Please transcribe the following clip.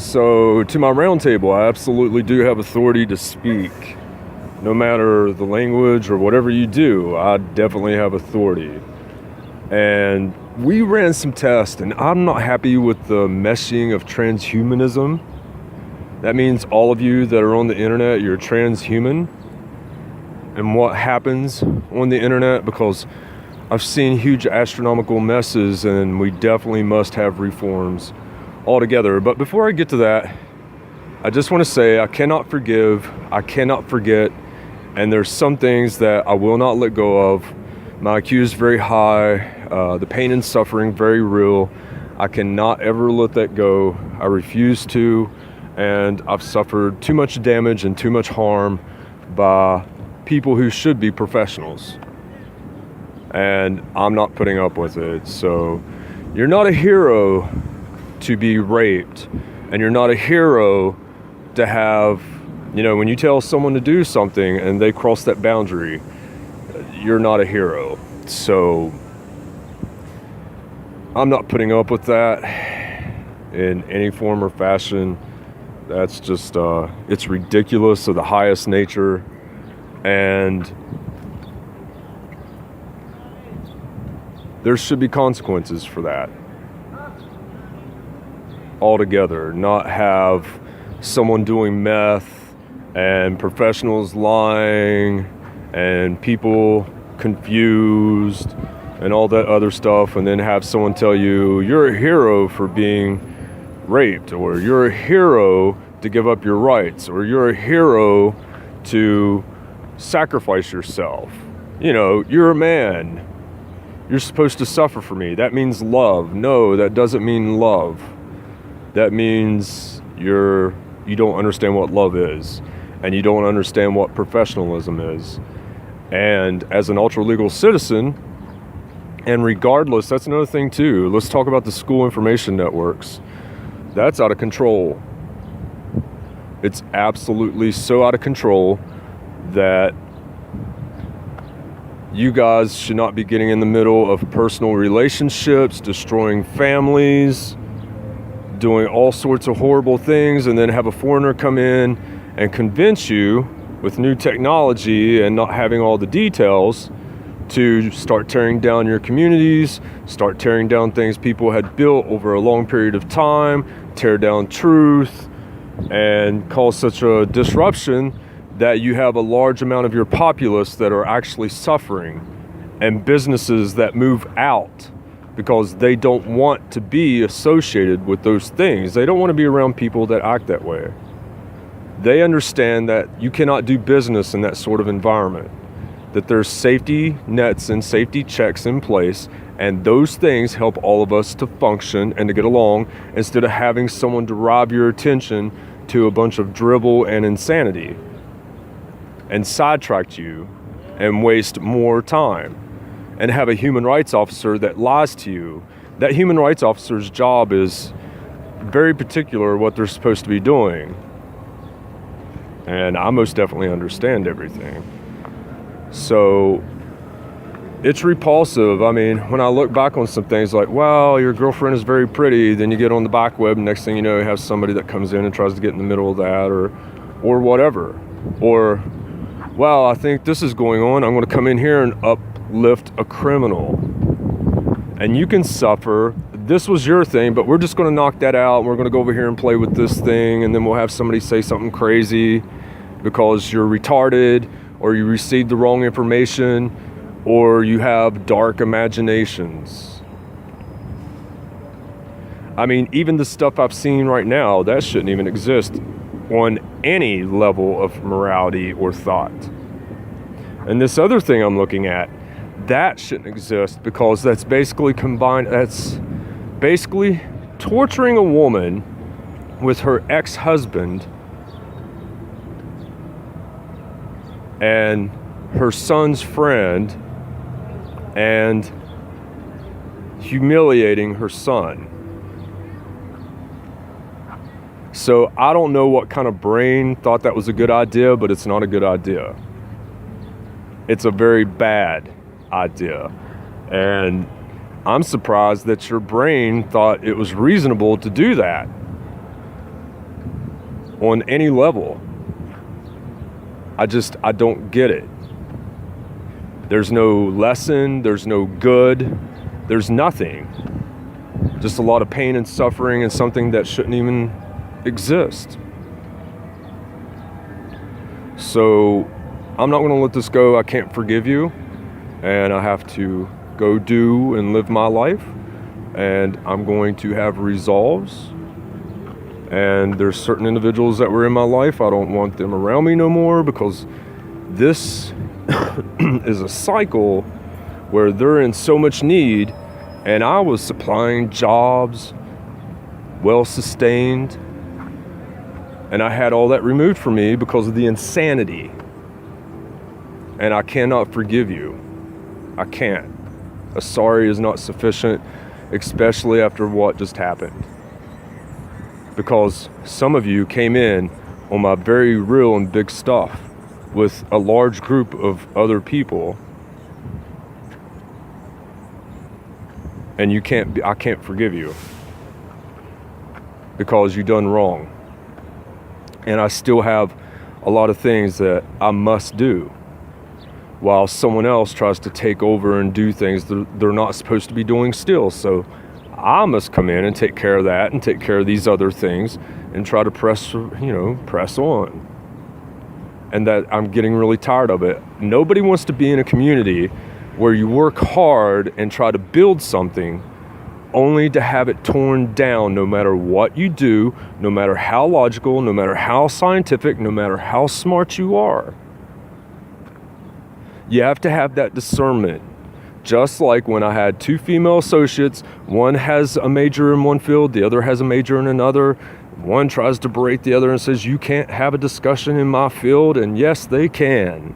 So to my roundtable, I absolutely do have authority to speak. No matter the language or whatever you do, I definitely have authority. And we ran some tests, and I'm not happy with the meshing of transhumanism. That means all of you that are on the internet, you're transhuman. And what happens on the internet, because I've seen huge astronomical messes, and we definitely must have reforms altogether. But before I get to that, I just want to say I cannot forgive, I cannot forget, and there's some things that I will not let go of. My IQ is very high, the pain and suffering very real. I cannot ever let that go. I refuse to, and I've suffered too much damage and too much harm by people who should be professionals. And I'm not putting up with it. So you're not a hero to be raped, and you're not a hero to have, when you tell someone to do something and they cross that boundary, you're not a hero. So I'm not putting up with that in any form or fashion. That's just, it's ridiculous of the highest nature. And there should be consequences for that altogether. Not have someone doing meth and professionals lying and people confused and all that other stuff, and then have someone tell you you're a hero for being raped, or you're a hero to give up your rights, or you're a hero to sacrifice yourself. You're a man. You're supposed to suffer for me. That means love. No, that doesn't mean love. That means you don't understand what love is, and you don't understand what professionalism is. And as an ultra-legal citizen, and regardless, that's another thing too. Let's talk about the school information networks. That's out of control. It's absolutely so out of control that you guys should not be getting in the middle of personal relationships, destroying families, doing all sorts of horrible things, and then have a foreigner come in and convince you with new technology and not having all the details to start tearing down your communities, start tearing down things people had built over a long period of time, tear down truth, and cause such a disruption that you have a large amount of your populace that are actually suffering, and businesses that move out because they don't want to be associated with those things. They don't want to be around people that act that way. They understand that you cannot do business in that sort of environment, that there's safety nets and safety checks in place, and those things help all of us to function and to get along, instead of having someone derive your attention to a bunch of dribble and insanity and sidetrack you and waste more time, and have a human rights officer that lies to you. That human rights officer's job is very particular what they're supposed to be doing. And I most definitely understand everything. So it's repulsive. I mean, when I look back on some things like, wow, your girlfriend is very pretty, then you get on the back web, and next thing you know, you have somebody that comes in and tries to get in the middle of that, or whatever. Or, wow, I think this is going on, I'm going to come in here and uplift a criminal. And you can suffer. This was your thing, but we're just going to knock that out, and we're going to go over here and play with this thing, and then we'll have somebody say something crazy because you're retarded, or you received the wrong information, or you have dark imaginations. I mean, even the stuff I've seen right now, that shouldn't even exist on any level of morality or thought. And this other thing I'm looking at, that shouldn't exist, because that's basically torturing a woman with her ex-husband and her son's friend, and humiliating her son. So I don't know what kind of brain thought that was a good idea, but it's not a good idea. It's a very bad idea. And I'm surprised that your brain thought it was reasonable to do that. on any level. I don't get it. There's no lesson, there's no good, there's nothing. Just a lot of pain and suffering and something that shouldn't even exist. So I'm not going to let this go. I can't forgive you, and I have to go do and live my life, and I'm going to have resolves. And there's certain individuals that were in my life, I don't want them around me no more, because this is a cycle where they're in so much need, and I was supplying jobs, well sustained, and I had all that removed from me because of the insanity. And I cannot forgive you. I can't. A sorry is not sufficient, especially after what just happened. Because some of you came in on my very real and big stuff with a large group of other people, and I can't forgive you because you done wrong. And I still have a lot of things that I must do, while someone else tries to take over and do things they're not supposed to be doing still. So I must come in and take care of that and take care of these other things and try to press on. And that I'm getting really tired of it. Nobody wants to be in a community where you work hard and try to build something only to have it torn down, no matter what you do, no matter how logical, no matter how scientific, no matter how smart you are. You have to have that discernment. Just like when I had two female associates, one has a major in one field, the other has a major in another. One tries to berate the other and says, you can't have a discussion in my field, and yes, they can.